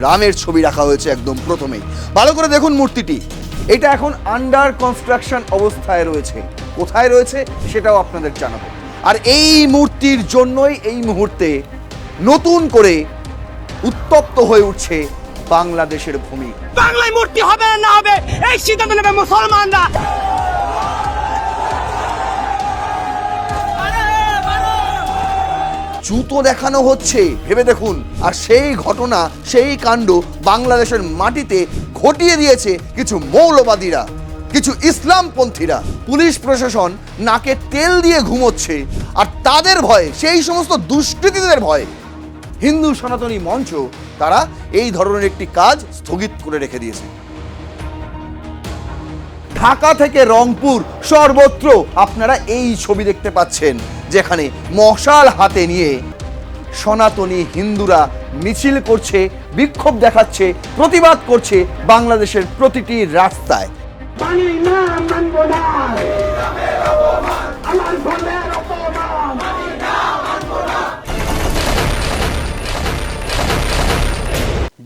রামের ছবি রাখা হয়েছে একদম প্রথমেই। ভালো করে দেখুন মূর্তিটি, এটা এখন আন্ডার কনস্ট্রাকশন অবস্থায় রয়েছে। কোথায় রয়েছে সেটাও আপনাদের জানাবো। আর এই মূর্তির জন্যই এই মুহূর্তে নতুন করে উত্তপ্ত হয়ে উঠছে বাংলাদেশের ভূমি। বাংলায় মূর্তি হবে না হবে এই সিদ্ধান্ত নেবে মুসলমানরা। জুতো দেখানো হচ্ছে, ভেবে দেখুন। আর সেই ঘটনা, সেই কাণ্ড বাংলাদেশের মাটিতে ঘটিয়ে দিয়েছে কিছু মৌলবাদীরা, কিছু ইসলামপন্থীরা। পুলিশ প্রশাসন নাকে তেল দিয়ে ঘুমোচ্ছে, আর তাদের ভয়ে, সেই সমস্ত দুষ্কৃতীদের ভয়ে হিন্দু সনাতনী মঞ্চ তারা এই ধরনের একটি কাজ স্থগিত করে রেখে দিয়েছে। ঢাকা থেকে রংপুর সর্বত্র আপনারা এই ছবি দেখতে পাচ্ছেন, যেখানে মশাল হাতে নিয়ে সনাতনী হিন্দুরা মিছিল করছে, বিক্ষোভ দেখাচ্ছে, প্রতিবাদ করছে বাংলাদেশের প্রতিটি রাস্তায়।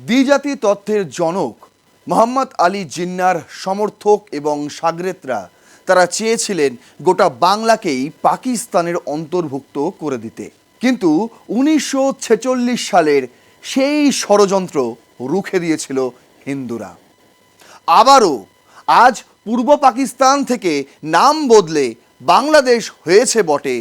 দ্বিজাতি তত্ত্বের জনক মোহাম্মদ আলী জিন্নাহর সমর্থক এবং শাগরেদরা তারা চেয়েছিলেন গোটা বাংলাকেই পাকিস্তানের অন্তর্ভুক্ত করে দিতে, কিন্তু 1946 সালের সেই ষড়যন্ত্র রুখে দিয়েছিল হিন্দুরা। আবারও আজ পূর্ব পাকিস্তান থেকে নাম বদলে বাংলাদেশ হয়েছে বটে,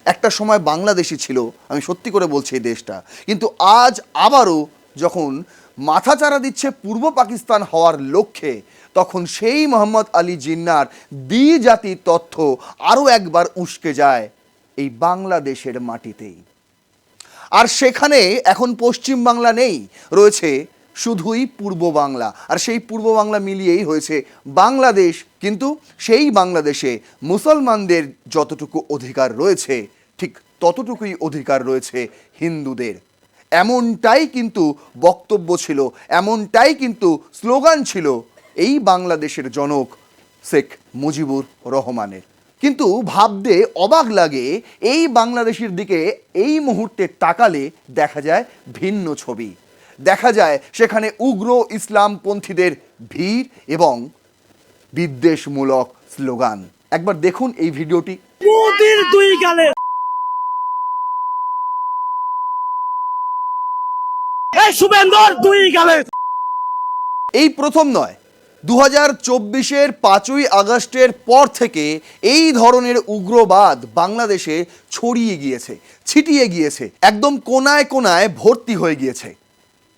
একটা সময় বাংলাদেশই ছিল, আমি সত্যি করে বলছি এই দেশটা, কিন্তু আজ আবারও যখন মাথাচাড়া দিচ্ছে পূর্ব পাকিস্তান হওয়ার লক্ষ্যে, তখন সেই মোহাম্মদ আলী জিন্নাহর দ্বিজাতি তত্ত্ব আরও একবার উস্কে যায় এই বাংলাদেশের মাটিতেই। আর সেখানে এখন পশ্চিম বাংলা নেই, রয়েছে শুধুই পূর্ব বাংলা। আর সেই পূর্ব বাংলা মিলিয়েই হয়েছে বাংলাদেশ। কিন্তু সেই বাংলাদেশে মুসলমানদের যতটুকু অধিকার রয়েছে, ঠিক ততটুকুই অধিকার রয়েছে হিন্দুদের। এমনটাই কিন্তু বক্তব্য ছিল, এমনটাই কিন্তু স্লোগান ছিল এই বাংলাদেশের জনক শেখ মুজিবুর রহমানের। কিন্তু ভাবতে অবাক লাগে, এই বাংলাদেশের দিকে এই মুহূর্তে তাকালে দেখা যায় ভিন্ন ছবি। দেখা যায় সেখানে উগ্র ইসলামপন্থীদের ভিড় এবং বিদ্বেষমূলক স্লোগান। একবার দেখুন এই ভিডিওটি। মোদির দুই গালে এই শুভেন্দুর দুই গালে। এই প্রথম নয়, 2024-এর 5ই আগস্টের পর থেকে এই ধরনের উগ্রবাদ বাংলাদেশে ছড়িয়ে গিয়েছে, ছিটিয়ে গিয়েছে, একদম কোনায় কোনায় ভর্তি হয়ে গিয়েছে।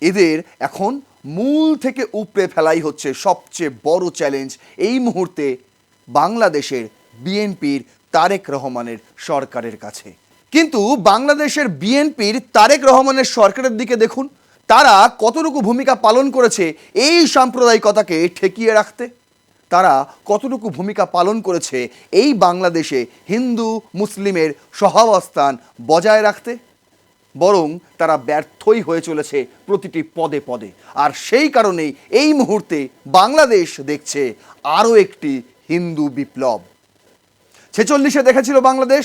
এদের এখন মূল থেকে উপড়ে ফেলাই হচ্ছে সবচেয়ে বড় চ্যালেঞ্জ এই মুহূর্তে বাংলাদেশের বিএনপির তারেক রহমানের সরকারের কাছে। কিন্তু বাংলাদেশের বিএনপির তারেক রহমানের সরকারের দিকে দেখুন, তারা কতটুকু ভূমিকা পালন করেছে এই সাম্প্রদায়িকতাকে ঠেকিয়ে রাখতে। তারা কতটুকু ভূমিকা পালন করেছে এই বাংলাদেশে হিন্দু মুসলিমের সহাবস্থান বজায় রাখতে। বরং তারা ব্যর্থই হয়ে চলেছে প্রতিটি পদে পদে। আর সেই কারণেই এই মুহূর্তে বাংলাদেশ দেখছে আরও একটি হিন্দু বিপ্লব। 46-এ দেখেছিল বাংলাদেশ,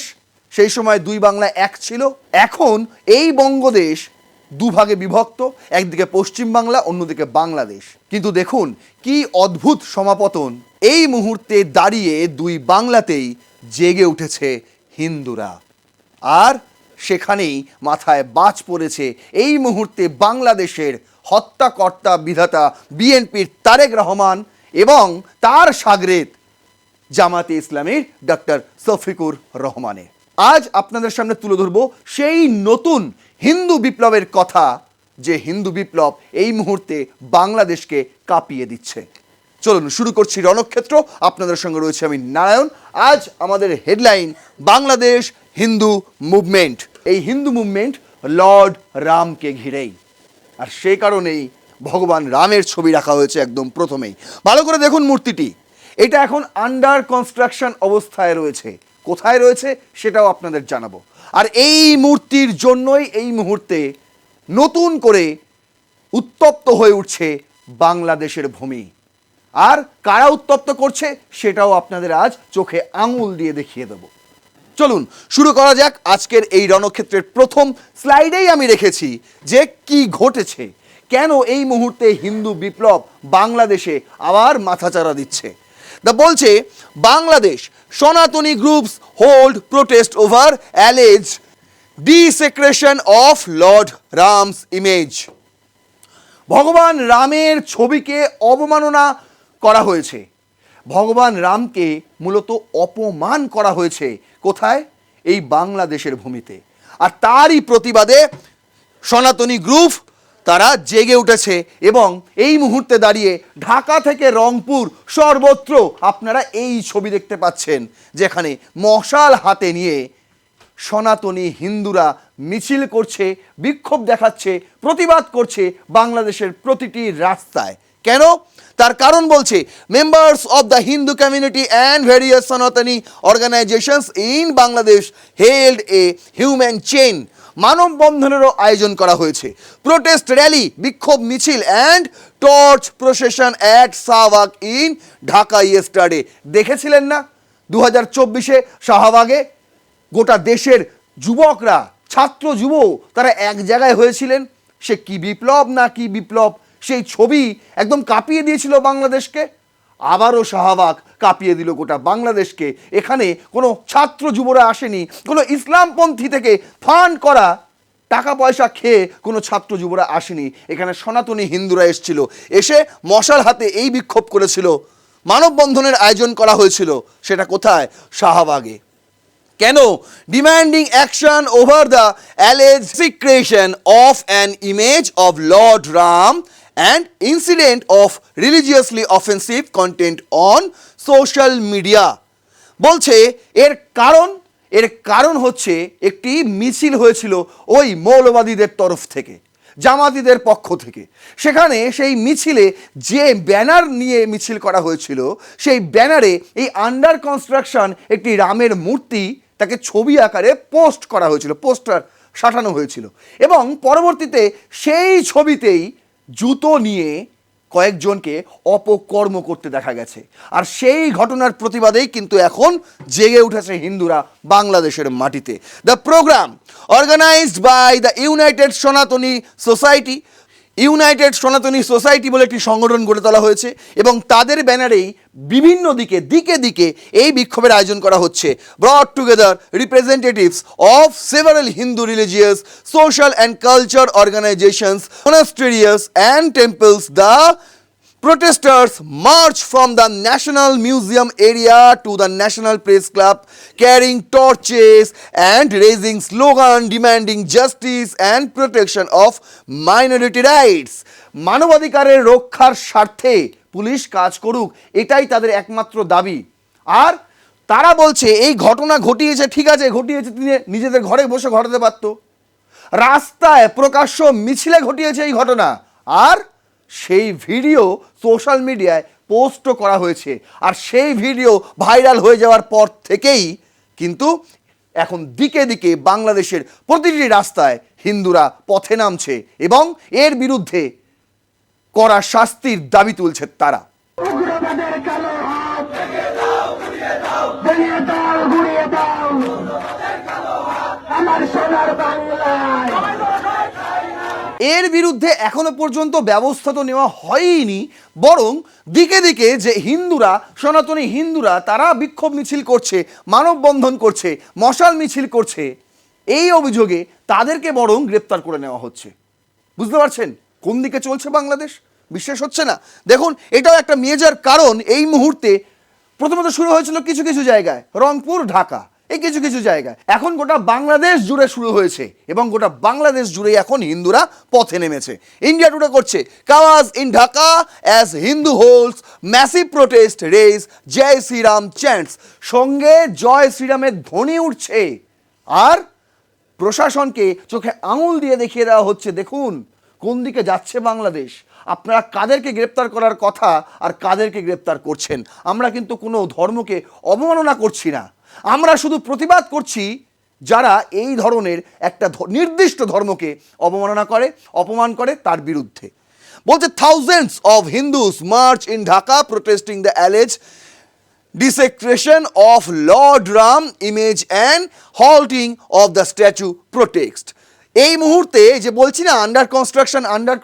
সেই সময় দুই বাংলা এক ছিল। এখন এই বঙ্গদেশ দুভাগে বিভক্ত, একদিকে পশ্চিম বাংলা, অন্যদিকে বাংলাদেশ। কিন্তু দেখুন কি অদ্ভুত সমাপতন, এই মুহূর্তে দাঁড়িয়ে দুই বাংলাতেই জেগে উঠেছে হিন্দুরা। আর সেখানেই মাথায় বাজ পড়েছে এই মুহূর্তে বাংলাদেশের হত্যাকর্তা বিধাতা বিএনপির তারেক রহমান এবং তার শাগরেদ জামাতে ইসলামীর ডক্টর শফিকুর রহমানের। আজ আপনাদের সামনে তুলে ধরব সেই নতুন হিন্দু বিপ্লবের কথা, যে হিন্দু বিপ্লব এই মুহূর্তে বাংলাদেশকে কাঁপিয়ে দিচ্ছে। চলুন শুরু করছি রণক্ষেত্র। আপনাদের সঙ্গে রয়েছে আমি নারায়ণ। আজ আমাদের হেডলাইন বাংলাদেশ হিন্দু মুভমেন্ট। এই হিন্দু মুভমেন্ট লর্ড রামকে ঘিরেই, আর সেই কারণেই ভগবান রামের ছবি রাখা হয়েছে একদম প্রথমেই। ভালো করে দেখুন মূর্তিটি, এটা এখন আন্ডার কনস্ট্রাকশন অবস্থায় রয়েছে। কোথায় রয়েছে সেটাও আপনাদের জানাবো। আর এই মূর্তির জন্যই এই মুহূর্তে নতুন করে উত্তপ্ত হয়ে উঠছে বাংলাদেশের ভূমি। আর কারা উত্তপ্ত করছে সেটাও আপনাদের আজ চোখে আঙুল দিয়ে দেখিয়ে দেব। চলুন শুরু করা যাক আজকের এই রণক্ষেত্রের প্রথম স্লাইডেই আমি রেখেছি যে কি ঘটেছে, কেন এই মুহূর্তে হিন্দু বিপ্লব বাংলাদেশে আবার মাথাচাড়া দিচ্ছে। দা বলছে Bangladesh Sanatani groups hold protest over alleged desecration of Lord Ram's image. ভগবান রামের ছবিকে অবমাননা করা হয়েছে, ভগবান রামকে মূলত অপমান করা হয়েছে কোথায়? এই বাংলাদেশের ভূমিতে। আর তারই প্রতিবাদে সনাতনী গ্রুপ তারা জেগে উঠেছে এবং এই মুহূর্তে দাঁড়িয়ে ঢাকা থেকে রংপুর সর্বত্র আপনারা এই ছবি দেখতে পাচ্ছেন, যেখানে মশাল হাতে নিয়ে সনাতনী হিন্দুরা মিছিল করছে, বিক্ষোভ দেখাচ্ছে, প্রতিবাদ করছে বাংলাদেশের প্রতিটি রাস্তায়। কেন? তার কারণ বলছে members of the Hindu community and various Sanatani organisations in Bangladesh held a human chain. মানববন্ধনেরও আয়োজন করা হয়েছে, প্রোটেস্ট র্যালি, বিক্ষোভ মিছিল and torch procession at Shahbag in Dhaka yesterday. দেখেছিলেন না 2024-এ শাহবাগে গোটা দেশের যুবকরা, ছাত্র যুব তারা এক জায়গায় হয়েছিলেন। সে কি বিপ্লব না কি বিপ্লব, সেই ছবি একদম কাঁপিয়ে দিয়েছিল বাংলাদেশকে। আবারও শাহবাগ কাঁপিয়ে দিল গোটা বাংলাদেশকে। এখানে কোনো ছাত্র যুবরা আসেনি, কোনো ইসলামপন্থী থেকে ফান্ড করা টাকা পয়সা খেয়ে কোনো ছাত্র যুবরা আসেনি। এখানে সনাতনী হিন্দুরা এসেছিল, এসে মশাল হাতে এই বিক্ষোভ করেছিল, মানববন্ধনের আয়োজন করা হয়েছিল। সেটা কোথায়? শাহবাগে। কেন? Demanding action over the alleged desecration of an image of Lord Ram and incident of religiously offensive content on social media. বলছে এর কারণ হচ্ছে একটি মিছিল হয়েছিল ওই মৌলবাদীদের তরফ থেকে, জামাতিদের পক্ষ থেকে। সেখানে সেই মিছিলে যে ব্যানার নিয়ে মিছিল করা হয়েছিল, সেই ব্যানারে এই আন্ডার কনস্ট্রাকশন একটি রামের মূর্তি, তাকে ছবি আকারে পোস্ট করা হয়েছিল, পোস্টার সাঁটানো হয়েছিল। এবং পরবর্তীতে সেই ছবিতেই জুতো নিয়ে কয়েকজনকে অপকর্ম করতে দেখা গেছে। আর সেই ঘটনার প্রতিবাদেই কিন্তু এখন জেগে উঠেছে হিন্দুরা বাংলাদেশের মাটিতে। The programme organised by the United Sanatani Society, United Sanatani Society বলে একটি সংগঠন গড়ে তোলা হয়েছে এবং তাদের ব্যানারেই বিভিন্ন দিকে দিকে এই বিক্ষোভের আয়োজন করা হচ্ছে। Brought together representatives of several Hindu religious, social and culture organisations, monasteries and temples. The protesters march from the National Museum area to the National Press Club, carrying torches and raising slogan demanding justice and protection of minority rights. মানবাধিকারের রক্ষার স্বার্থে police কাজ করুক, এটাই তাদের একমাত্র দাবি। আর তারা বলছে এই ঘটনা ঘটিয়েছে, ঠিক আছে ঘটিয়েছে, তিনি নিজেদের ঘরে বসে ঘটাতে পারত, রাস্তায় প্রকাশ্য মিছিলে ঘটিয়েছে এই ঘটনা। আর সেই ভিডিও সোশ্যাল মিডিয়ায় পোস্টও করা হয়েছে। আর সেই ভিডিও ভাইরাল হয়ে যাওয়ার পর থেকেই কিন্তু এখন দিকে দিকে বাংলাদেশের প্রতিটি রাস্তায় হিন্দুরা পথে নামছে এবং এর বিরুদ্ধে কড়া শাস্তির দাবি তুলছে তারা। উগ্রবাদের কালো হাত ভেঙে দাও, গুড়িয়ে দাও আমার সোনার বাংলায়। এর বিরুদ্ধে এখনো পর্যন্ত ব্যবস্থা তো নেওয়া হয়নি, বরং দিকে দিকে যে হিন্দুরা, সনাতনী হিন্দুরা তারা বিক্ষোভ মিছিল করছে, মানববন্ধন করছে, মশাল মিছিল করছে, এই অভিযোগে তাদেরকে বরং গ্রেপ্তার করে নেওয়া হচ্ছে। বুঝতে পারছেন কোন দিকে চলছে বাংলাদেশ? বিশ্বাস হচ্ছে না? দেখুন, এটাও একটা মেজর কারণ। এই মুহূর্তে প্রথমত শুরু হয়েছিল কিছু কিছু জায়গায়, রংপুর, ঢাকা, এই কিছু কিছু জায়গায়, এখন গোটা বাংলাদেশ জুড়ে শুরু হয়েছে এবং গোটা বাংলাদেশ জুড়ে এখন হিন্দুরা পথে নেমেছে। ইন্ডিয়া টুডে করছে chaos in Dhaka as Hindu holds massive protest raise Jai Shriram chants. সঙ্গে জয় শ্রীরামের ধ্বনি উঠছে আর প্রশাসনকে চোখে আঙুল দিয়ে দেখিয়ে দেওয়া হচ্ছে, দেখুন কোন দিকে যাচ্ছে বাংলাদেশ, আপনারা কাদেরকে গ্রেপ্তার করার কথা আর কাদেরকে গ্রেপ্তার করছেন। আমরা কিন্তু কোনো ধর্মকে অবমাননা করছি না, আমরা শুধু প্রতিবাদ করছি যারা এই ধরনের একটা নির্দিষ্ট ধর্মকে অবমাননা করে, অপমান করে তার বিরুদ্ধে। বলছে thousands of Hindus much in Dhaka protesting the alleged desecration of Lord Ram image and halting of the statue protest. এই মুহূর্তে যে বলছি না আন্ডার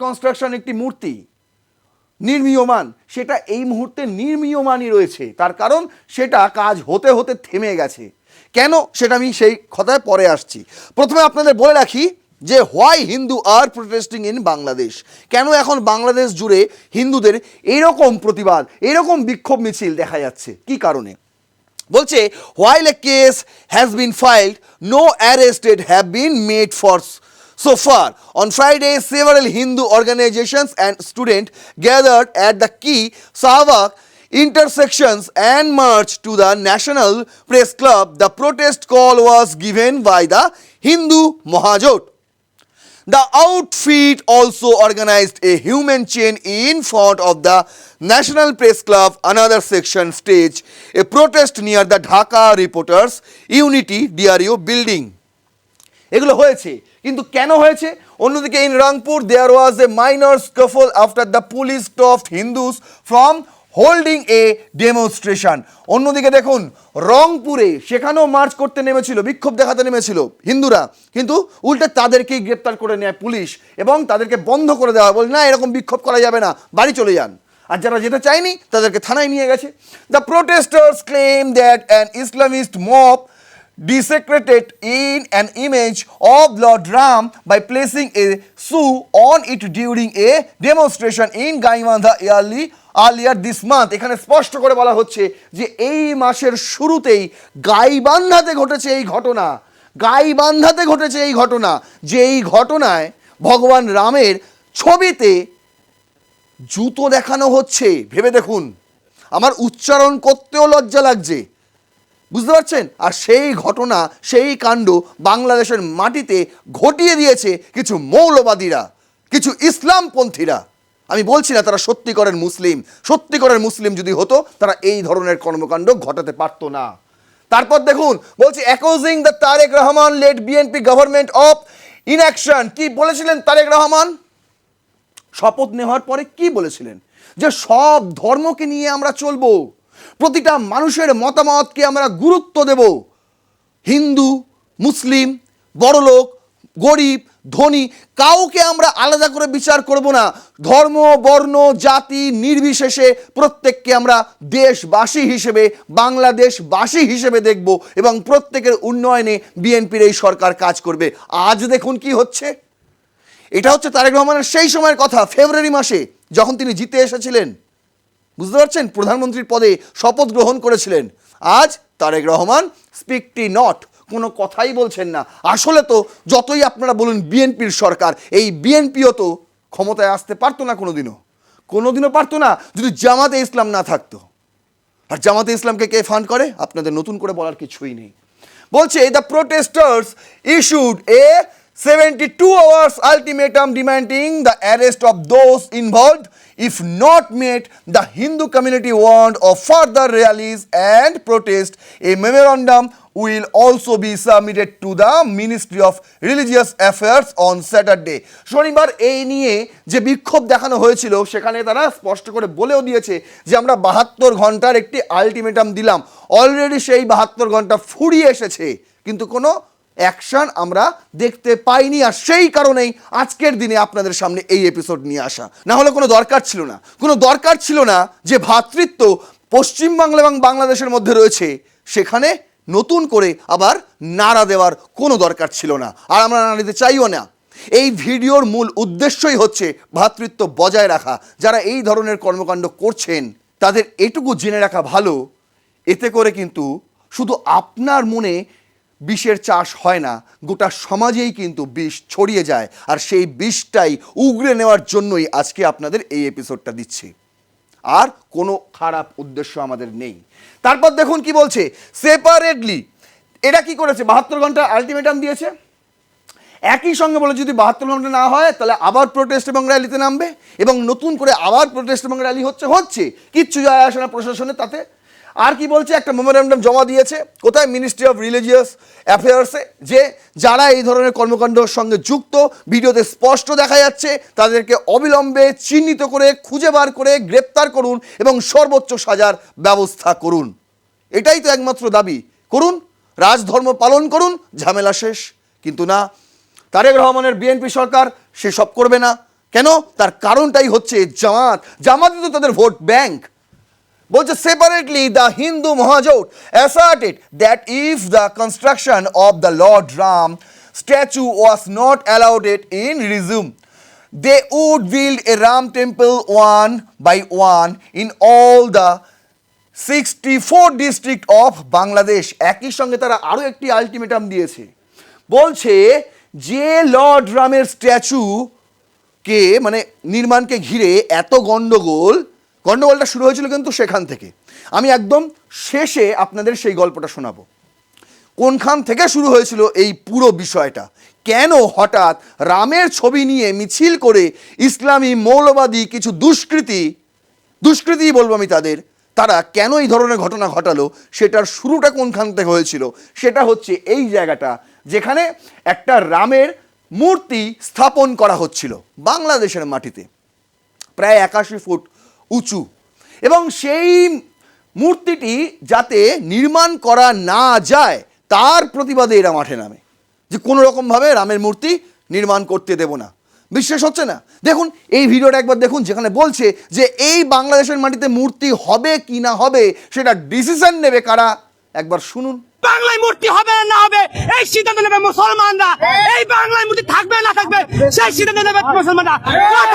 কনস্ট্রাকশন একটি মূর্তি নির্মীয়মান, সেটা এই মুহূর্তে নির্মীয়মানই রয়েছে। তার কারণ সেটা কাজ হতে হতে থেমে গেছে। কেন সেটা আমি সেই কথায় পরে আসছি। প্রথমে আপনাদের বলে রাখি যে why Hindu are protesting in Bangladesh, কেন এখন বাংলাদেশ জুড়ে হিন্দুদের এইরকম প্রতিবাদ, এইরকম বিক্ষোভ মিছিল দেখা যাচ্ছে, কি কারণে। বলছে while a case has been filed, no arrested have been made for so far. On Friday, several Hindu organizations and students gathered at the key Sahavak intersections and marched to the National Press Club. The protest call was given by the Hindu Mahajot. The outfit also organized a human chain in front of the National Press Club. Another section staged a protest near the Dhaka Reporters Unity DRU building. এগুলো হয়েছে, কিন্তু কেন হয়েছে? অন্যদিকে in Rangpur there was a minor scuffle after the police stopped Hindus from holding a demonstration. অন্যদিকে দেখুন রংপুরে সেখানেও মার্চ করতে নেমেছিল, বিক্ষোভ দেখাতে নেমেছিল হিন্দুরা, কিন্তু উল্টে তাদেরকেই গ্রেপ্তার করে নেয় পুলিশ এবং তাদেরকে বন্ধ করে দেওয়া হয়, বলে না এরকম বিক্ষোভ করা যাবে না, বাড়ি চলে যান। আর যারা যেতে চায়নি তাদেরকে থানায় নিয়ে গেছে। The protesters claim that an Islamist mob desecrated in an image of Lord Ram by placing a shoe on it during a demonstration in Gaimandha earlier this month. এখানে স্পষ্ট করে বলা হচ্ছে যে এই মাসের শুরুতেই গাইবান্ধাতে ঘটেছে এই ঘটনা, গাইবান্ধাতে ঘটেছে এই ঘটনা, যে এই ঘটনায় ভগবান রামের ছবিতে জুতো দেখানো হচ্ছে। ভেবে দেখুন, আমার উচ্চারণ করতেও লজ্জা লাগছে, বুঝতে পারছেন? আর সেই ঘটনা, সেই কাণ্ড বাংলাদেশের মাটিতে ঘটিয়ে দিয়েছে কিছু মৌলবাদীরা, কিছু ইসলামপন্থীরা। আমি বলছি না তারা সত্যিকারের মুসলিম, সত্যিকারের মুসলিম যদি হতো তারা এই ধরনের কর্মকাণ্ড ঘটাতে পারতো না। তারপর দেখুন বলছি accusing the Tarique Rahman led BNP government of inaction. কি বলেছিলেন তারেক রহমান শপথ নেওয়ার পরে? কি বলেছিলেন? যে সব ধর্মকে নিয়ে আমরা চলবো, প্রতিটা মানুষের মতামতকে আমরা গুরুত্ব দেব, হিন্দু মুসলিম বড়লোক গরিব ধনী কাউকে আমরা আলাদা করে বিচার করব না, ধর্ম বর্ণ জাতি নির্বিশেষে প্রত্যেককে আমরা দেশবাসী হিসেবে বাংলাদেশবাসী হিসেবে দেখব এবং প্রত্যেকের উন্নয়নে বিএনপির এই সরকার কাজ করবে। আজ দেখুন কি হচ্ছে। এটা হচ্ছে তারেক রহমানের সেই সময়ের কথা, ফেব্রুয়ারি মাসে যখন তিনি জিতে এসেছিলেন, বুঝতে পারছেন, প্রধানমন্ত্রীর পদে শপথ গ্রহণ করেছিলেন। আজ তারেক রহমান স্পিকটি নট, কোনো কথাই বলছেন না। আসলে তো যতই আপনারা বলুন বিএনপির সরকার, এই বিএনপিও তো ক্ষমতায় আসতে পারতো না কোনোদিনও পারতো না যদি জামাতে ইসলাম না থাকতো। আর জামাতে ইসলামকে কে ফান্ড করে আপনাদের নতুন করে বলার কিছুই নেই। বলছে the protesters issued a 72 hours ultimatum demanding the arrest of those involved. If not met, the Hindu community warned of further rallies and protest. A memorandum will also be submitted to the Ministry of Religious Affairs on Saturday. শনিবার এই নিয়ে যে বিক্ষোভ দেখানো হয়েছিল সেখানে তারা স্পষ্ট করে বলেও দিয়েছে যে আমরা 72 ঘন্টার একটি আলটিমেটাম দিলাম। অলরেডি সেই 72 ঘন্টা ফুরিয়ে এসেছে, কিন্তু কোনো অ্যাকশন আমরা দেখতে পাইনি। আর সেই কারণেই আজকের দিনে আপনাদের সামনে এই এপিসোড নিয়ে আসা। না হলে কোনো দরকার ছিল না যে ভ্রাতৃত্ব পশ্চিমবাংলা এবং বাংলাদেশের মধ্যে রয়েছে সেখানে নতুন করে আবার নাড়া দেওয়ার কোনো দরকার ছিল না, আর আমরা নাড়া দিতে চাইও না। এই ভিডিওর মূল উদ্দেশ্যই হচ্ছে ভ্রাতৃত্ব বজায় রাখা। যারা এই ধরনের কর্মকাণ্ড করছেন তাদের এটুকু জেনে রাখা ভালো, এতে করে কিন্তু শুধু আপনার মনে বিষের চাষ হয় না, গোটা সমাজেই কিন্তু বিষ ছড়িয়ে যায়। আর সেই বিষটাই উগড়ে নেওয়ার জন্যই আজকে আপনাদের এই এপিসোডটা দিচ্ছি, আর কোনো খারাপ উদ্দেশ্য আমাদের নেই। তারপর দেখুন কি বলছে সেপারেটলি। এটা কি করেছে? 72 ঘন্টা আলটিমেটাম দিয়েছে, একই সঙ্গে বলে যদি 72 ঘন্টা না হয় তাহলে আবার প্রোটেস্ট এবং র্যালিতে নামবে, এবং নতুন করে আবার প্রোটেস্ট এবং র্যালি হচ্ছে, কিচ্ছু যায় আসে না প্রশাসনে তাতে। আর কি বলছে? একটা মেমোরেন্ডাম জমা দিয়েছে কোথায়? মিনিস্ট্রি অফ রিলিজিয়াস অ্যাফেয়ার্সে, যে যারা এই ধরনের কর্মকাণ্ডের সঙ্গে যুক্ত, ভিডিওতে স্পষ্ট দেখা যাচ্ছে, তাদেরকে অবিলম্বে চিহ্নিত করে খুঁজে বার করে গ্রেপ্তার করুন এবং সর্বোচ্চ সাজার ব্যবস্থা করুন। এটাই তো একমাত্র দাবি, করুন, রাজধর্ম পালন করুন, ঝামেলা শেষ। কিন্তু না, তারেক রহমানের বিএনপি সরকার সেসব করবে না কেন? তার কারণটাই হচ্ছে জামাতই তো তাদের ভোট ব্যাংক। বলছে separately the Hindu Mahajot asserted that if the construction of the Lord Ram statue was not allowed in resume, they would build a Ram temple one by one in all the 64 district of Bangladesh. একই সঙ্গে তারা আরও একটি ultimatum দিয়েছে, বলছে যে Lord রামের স্ট্যাচুকে মানে নির্মাণকে ঘিরে এত গন্ডগোলটা শুরু হয়েছিল কিন্তু সেখান থেকে। আমি একদম শেষে আপনাদের সেই গল্পটা শোনাবো, কোনখান থেকে শুরু হয়েছিল এই পুরো বিষয়টা, কেন হঠাৎ রামের ছবি নিয়ে মিছিল করে ইসলামী মৌলবাদী কিছু দুষ্কৃতী বলবো আমি তারা কেন এই ধরনের ঘটনা ঘটালো, সেটার শুরুটা কোনখান থেকে হয়েছিল। সেটা হচ্ছে এই জায়গাটা যেখানে একটা রামের মূর্তি স্থাপন করা হচ্ছিল বাংলাদেশের মাটিতে, প্রায় 81 ফুট উঁচু, এবং সেই মূর্তিটি যাতে নির্মাণ করা না যায় তার প্রতিবাদে এরা মাঠে নামে, যে কোনো রকমভাবে রামের মূর্তি নির্মাণ করতে দেব না। বিশ্বাস হচ্ছে না? দেখুন এই ভিডিওটা একবার দেখুন, যেখানে বলছে যে এই বাংলাদেশের মাটিতে মূর্তি হবে কি না হবে সেটা ডিসিশন নেবে কারা, একবার শুনুন। বাংলায় মূর্তি হবে না হবে এই সিদ্ধান্ত নেবে মুসলমানরা। এই বাংলায় মূর্তি থাকবে না থাকবে সেই সিদ্ধান্ত নেবে মুসলমানরা।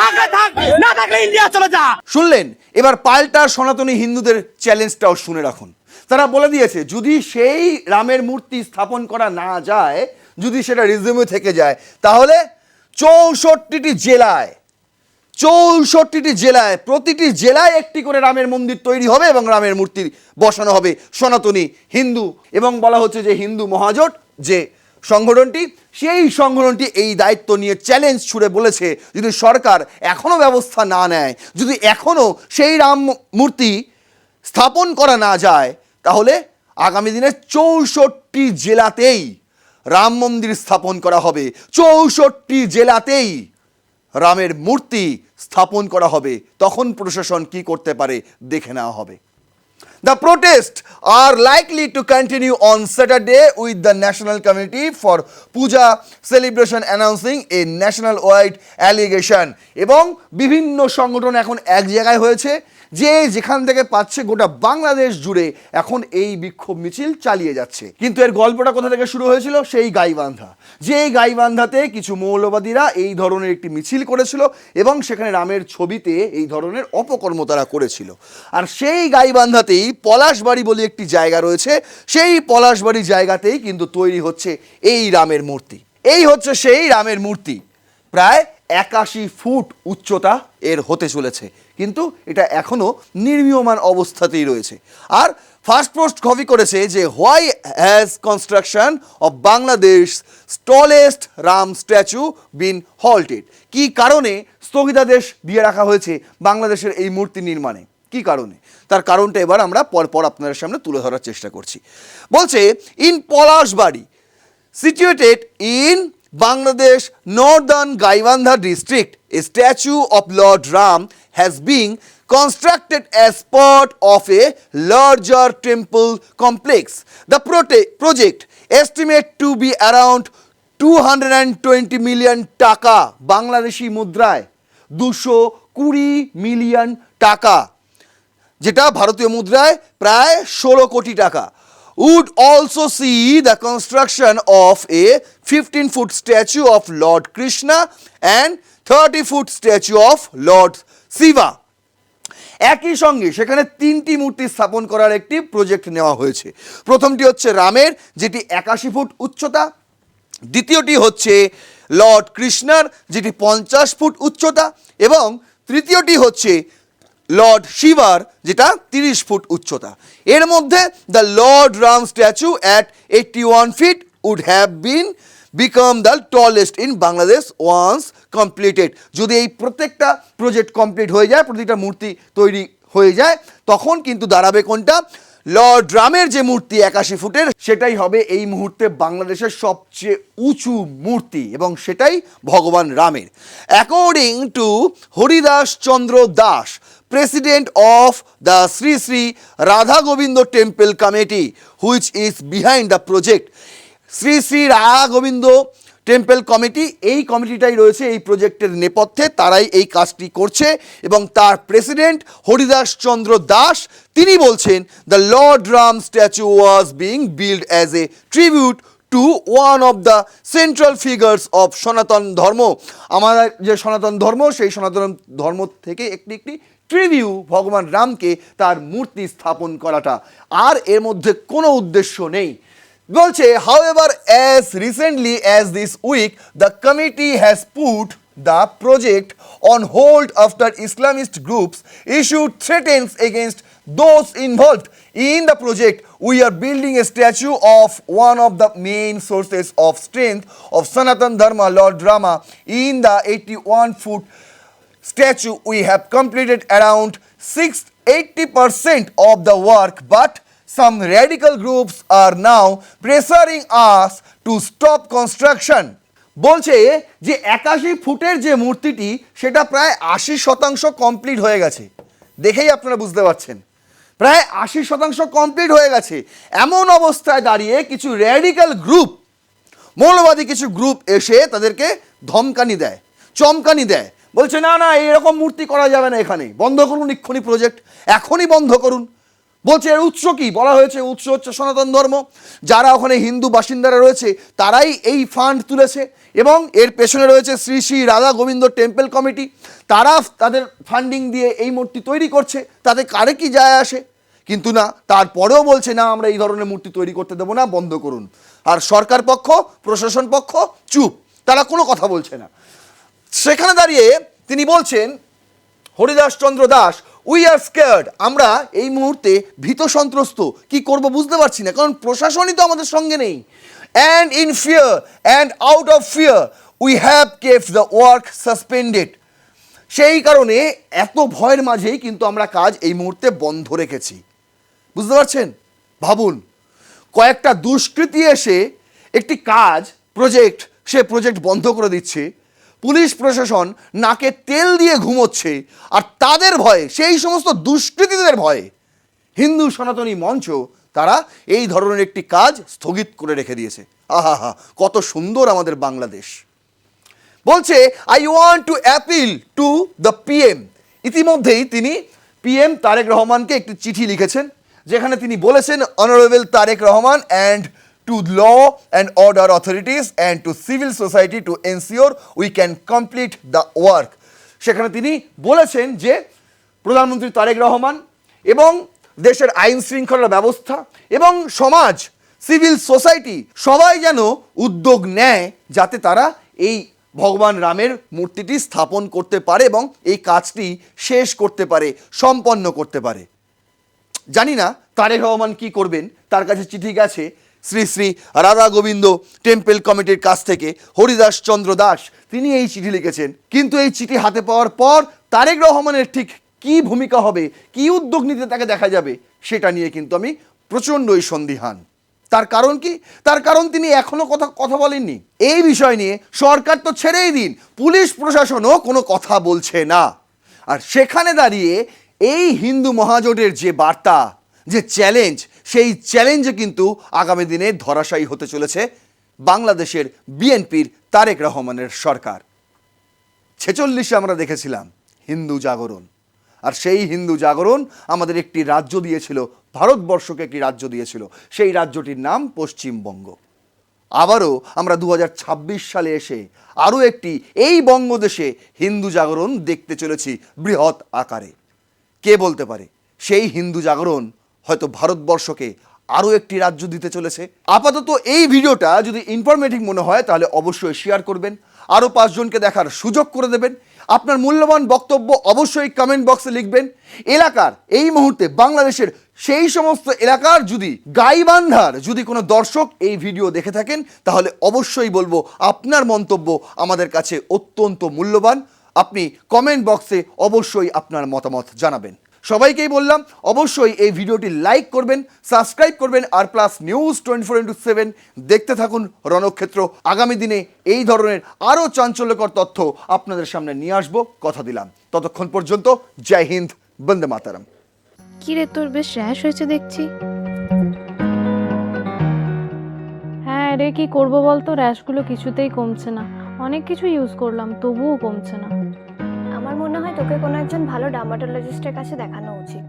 থাকলে থাক, না থাকলে ইন্ডিয়া চলে যা। শুনলেন? এবার পাল্টা সনাতনী হিন্দুদের চ্যালেঞ্জটাও শুনে রাখুন। তারা বলে দিয়েছে যদি সেই রামের মূর্তি স্থাপন করা না যায়, যদি সেটা রিজিউমে থেকে যায়, তাহলে 64টি জেলায় প্রতিটি জেলায় একটি করে রামের মন্দির তৈরি হবে এবং রামের মূর্তি বসানো হবে সনাতনী হিন্দু। এবং বলা হচ্ছে যে হিন্দু মহাজোট যে সংগঠনটি, সেই সংগঠনটি এই দায়িত্ব নিয়ে চ্যালেঞ্জ ছুড়ে বলেছে যদি সরকার এখনও ব্যবস্থা না নেয়, যদি এখনও সেই রাম মূর্তি স্থাপন করা না যায়, তাহলে আগামী দিনে 64টি জেলাতেই রাম মন্দির স্থাপন করা হবে, 64টি জেলাতেই রামের মূর্তি স্থাপন করা হবে। তখন প্রশাসন কি করতে পারে দেখে নেওয়া হবে। The protests are likely to continue on Saturday with the National Committee for Puja celebration announcing a national-wide allegation. এবং বিভিন্ন সংগঠন এখন এক জায়গায় হয়েছে, যে যেখান থেকে পাচ্ছে গোটা বাংলাদেশ জুড়ে এখন এই বিক্ষোভ মিছিল চালিয়ে যাচ্ছে। কিন্তু এর গল্পটা কোথা থেকে শুরু হয়েছিল? সেই গাইবান্ধা, যে গাইবান্ধাতে কিছু মৌলবাদীরা এই ধরনের একটি মিছিল করেছিল এবং সেখানে রামের ছবিতে এই ধরনের অপকর্ম তারা করেছিল। আর সেই গাইবান্ধাতেই পলাশবাড়ি বলে একটি জায়গা রয়েছে, সেই পলাশবাড়ি জায়গাতেই কিন্তু তৈরি হচ্ছে এই রামের মূর্তি। এই হচ্ছে সেই রামের মূর্তি, প্রায় 81 ফুট উচ্চতা এর হতে চলেছে, কিন্তু এটা এখনও নির্মীয়মান অবস্থাতেই রয়েছে। আর ফার্স্ট পোস্ট কপি করেছে যে why has construction of Bangladesh tallest Ram statue been halted. কি কারণে স্থগিতাদেশ দিয়ে রাখা হয়েছে বাংলাদেশের এই মূর্তি নির্মাণে, কি কারণে? তার কারণটা এবার আমরা পরপর আপনাদের সামনে তুলে ধরার চেষ্টা করছি। বলছে in Palashbari situated in Bangladesh northern Gaibandha district, a statue of Lord Ram has been constructed as part of a larger temple complex. The project estimated to be around 220 million টাকা, বাংলাদেশি মুদ্রায় 220 মিলিয়ন টাকা, যেটা ভারতীয় মুদ্রায় প্রায় 16 কোটি টাকা, would also see the construction of a 15-foot statue of Lord Krishna and 30-foot statue of Lord Shiva. একই সঙ্গে সেখানে 3টি মূর্তি স্থাপন করার একটি প্রজেক্ট নেওয়া হয়েছে। প্রথমটি হচ্ছে রামের, যেটি 81 ফুট উচ্চতা, দ্বিতীয়টি হচ্ছে লর্ড কৃষ্ণার, যেটি 50 ফুট উচ্চতা, এবং তৃতীয়টি হচ্ছে লর্ড শিবার, যেটা 30 ফুট উচ্চতা। এর মধ্যে the lord Ram statue at 81 feet would have become the tallest in Bangladesh once completed. যদি এই প্রত্যেকটা প্রজেক্ট কমপ্লিট হয়ে যায়, প্রতিটা মূর্তি তৈরি হয়ে যায়, তখন কিন্তু দাঁড়াবে কোনটা? লর্ড রামের যে মূর্তি 81 ফুটের, সেটাই হবে এই মুহূর্তে বাংলাদেশের সবচেয়ে উঁচু মূর্তি, এবং সেটাই ভগবান রামের। According to Haridas Chandra Das, President of the Sri Sri Radha Govindo Temple Committee, which is behind the project. Sri Sri Radha Govindo temple committee, এই কমিটিটাই রয়েছে এই প্রজেক্টের নেপথ্যে, তারাই এই কাজটি করছে এবং তার প্রেসিডেন্ট হরিদাস চন্দ্র দাস তিনি বলছেন the lord Ram statue was being build as a tribute to one of the central figures of সনাতন ধর্ম। আমাদের যে সনাতন ধর্ম, সেই সনাতন ধর্ম থেকে একটি একটি ট্রিবিউ ভগবান রামকে তার মূর্তি স্থাপন করাটা, আর এর মধ্যে কোনো উদ্দেশ্য নেই। বলছে however as recently as this week the committee has put the project on hold after Islamist groups issued threats against those involved in the project. We are building a statue of one of the main sources of strength of Sanatan Dharma, Lord Rama, in the 81-foot statue. We have completed around 80% of the work, but some radical groups are now pressuring us to stop construction. বলছে যে 81 ফুটের যে মূর্তিটি সেটা প্রায় 80% complete হয়ে গেছে। দেখেই আপনারা বুঝতে পারছেন প্রায় 80% কমপ্লিট হয়ে গেছে। এমন অবস্থায় দাঁড়িয়ে কিছু র্যাডিক্যাল গ্রুপ, মৌলবাদী কিছু গ্রুপ এসে তাদেরকে ধমকানি দেয়, চমকানি দেয়, বলছে না না এরকম মূর্তি করা যাবে না, এখানে বন্ধ করুন, এক্ষুনি প্রজেক্ট এখনই বন্ধ করুন। বলছে এর উৎস কি? বলা হয়েছে উৎস হচ্ছে সনাতন ধর্ম। যারা ওখানে হিন্দু বাসিন্দারা রয়েছে তারাই এই ফান্ড তুলেছে এবং এর পেছনে রয়েছে শ্রী শ্রী রাধা গোবিন্দ টেম্পল কমিটি। তারা তাদের ফান্ডিং দিয়ে এই মূর্তি তৈরি করছে, তাতে কারে কি যায় আসে? কিন্তু না, তারপরেও বলছে না আমরা এই ধরনের মূর্তি তৈরি করতে দেবো না, বন্ধ করুন। আর সরকার পক্ষ, প্রশাসন পক্ষ চুপ, তারা কোনো কথা বলছে না। সেখানে দাঁড়িয়ে তিনি বলছেন Haridas Chandra Das, we are scared, আমরা এই মুহূর্তে ভীত সন্ত্রস্ত, কি করব বুঝতে পারছি না, কারণ প্রশাসনই তো আমাদের সঙ্গে নেই। And in fear and out of fear we have kept the work suspended. সেই কারণে এত ভয়ের মাঝেই কিন্তু আমরা কাজ এই মুহূর্তে বন্ধ রেখেছি। বুঝতে পারছেন? ভাবুন, কয়েকটা দুষ্কৃতী এসে একটি কাজ, প্রজেক্ট, সে প্রজেক্ট বন্ধ করে দিচ্ছে, পুলিশ প্রশাসন নাকে তেল দিয়ে ঘুমোচ্ছে, আর তাদের ভয়ে, সেই সমস্ত দুষ্কৃতীদের ভয়ে হিন্দু সনাতনী মঞ্চ তারা এই ধরনের একটি কাজ স্থগিত করে রেখে দিয়েছে। আহা হা, কত সুন্দর আমাদের বাংলাদেশ। বলছে I want to appeal to the PM. ইতিমধ্যেই তিনি পিএম তারেক রহমানকে একটি চিঠি লিখেছেন, যেখানে তিনি বলেছেন honourable Tarique Rahman and to law and order authorities and to civil society to ensure we can complete the work. সেখানে তিনি বলেছেন যে প্রধানমন্ত্রী তারেক রহমান এবং দেশের আইন শৃঙ্খলা ব্যবস্থা এবং সমাজ, সিভিল সোসাইটি সবাই যেন উদ্যোগ নেয় যাতে তারা এই ভগবান রামের মূর্তিটি স্থাপন করতে পারে এবং এই কাজটি শেষ করতে পারে, সম্পন্ন করতে পারে। জানি না তারেক রহমান কি করবেন, তার কাছে চিঠি গেছে শ্রী শ্রী রাধা গোবিন্দ টেম্পল কমিটির কাছ থেকে হরিদাস চন্দ্র দাস, তিনি এই চিঠি লিখেছেন। কিন্তু এই চিঠি হাতে পাওয়ার পর তারেক রহমানের ঠিক কি ভূমিকা হবে, কি উদ্যোগ নিতে তাকে দেখা যাবে, সেটা নিয়ে কিন্তু আমি প্রচণ্ডই সন্দিহান। তার কারণ কি? তার কারণ তিনি এখনো কথা বলেননি এই বিষয় নিয়ে। সরকার তো ছেড়েই দিন, পুলিশ প্রশাসনও কোনো কথা বলছে না। আর সেখানে দাঁড়িয়ে এই হিন্দু মহাজোটের যে বার্তা, যে চ্যালেঞ্জ, সেই চ্যালেঞ্জে কিন্তু আগামী দিনে ধরাশায়ী হতে চলেছে বাংলাদেশের বিএনপির তারেক রহমানের সরকার। 46-এ আমরা দেখেছিলাম হিন্দু জাগরণ, আর সেই হিন্দু জাগরণ আমাদের একটি রাজ্য দিয়েছিল, ভারতবর্ষকে একটি রাজ্য দিয়েছিল, সেই রাজ্যটির নাম পশ্চিমবঙ্গ। আবারও আমরা 2026 সালে এসে আরও একটি এই বঙ্গদেশে হিন্দু জাগরণ দেখতে চলেছি বৃহৎ আকারে। কে বলতে পারে সেই হিন্দু জাগরণ হয়তো ভারতবর্ষকে আরও একটি রাজ্য দিতে চলেছে। আপাতত এই ভিডিওটা যদি ইনফরমেটিভ মনে হয় তাহলে অবশ্যই শেয়ার করবেন, আরও 5 জনকে দেখার সুযোগ করে দেবেন। আপনার মূল্যবান বক্তব্য অবশ্যই কমেন্ট বক্সে লিখবেন। এলাকার এই মুহূর্তে বাংলাদেশের সেই সমস্ত এলাকার যদি গাইবান্ধার যদি কোনো দর্শক এই ভিডিও দেখে থাকেন তাহলে অবশ্যই বলবো আপনার মন্তব্য আমাদের কাছে অত্যন্ত মূল্যবান। আপনি কমেন্ট বক্সে অবশ্যই আপনার মতামত জানাবেন। সবাইকেই বললাম অবশ্যই এই ভিডিওটি লাইক করবেন, সাবস্ক্রাইব করবেন, আর প্লাস নিউজ 24x7 দেখতে থাকুন রণক্ষেত্র। আগামী দিনে এই ধরনের আরও চাঞ্চল্যকর তথ্য আপনাদের সামনে নিয়ে আসবো, কথা দিলাম। ততক্ষণ পর্যন্ত জয় হিন্দ, বন্দে মাতারাম। কিরে তোর বেশ র্যাশ হয়েছে দেখছি। হ্যাঁ রে, কি করব বলতো, র্যাশগুলো কিছুতেই কমছে না। অনেক কিছু ইউজ করলাম, তবুও কমছে না। আমার মনে হয় তোকে কোনো একজন ভালো ডার্মাটোলজিস্টের কাছে দেখানো উচিত।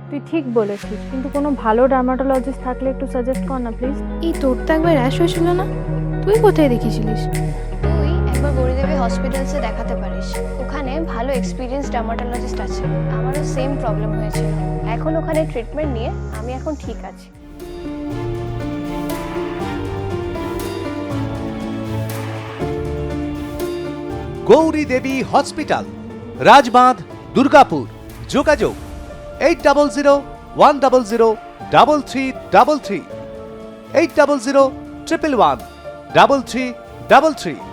তুই ঠিক বলেছিস, কিন্তু কোনো ভালো ডার্মাটোলজিস্ট থাকলে একটু সাজেস্ট কর না প্লিজ। এই তোর তো একবার র্যাশ হয়েছিল না? তুই কোথায় দেখিয়েছিলিস? তুই একবার গৌরীদেবী হসপিটালসে দেখাতে পারিস। ওখানে ভালো এক্সপিরিয়েন্স ডার্মাটোলজিস্ট আছে। আমারও সেম প্রবলেম হয়েছিল। এখন ওখানে ট্রিটমেন্ট নিয়ে আমি এখন ঠিক আছি। গৌরী দেবী হসপিটাল, রাজবাঁধ, দুর্গাপুর। যোগাযোগ 8001003333, 8001113333।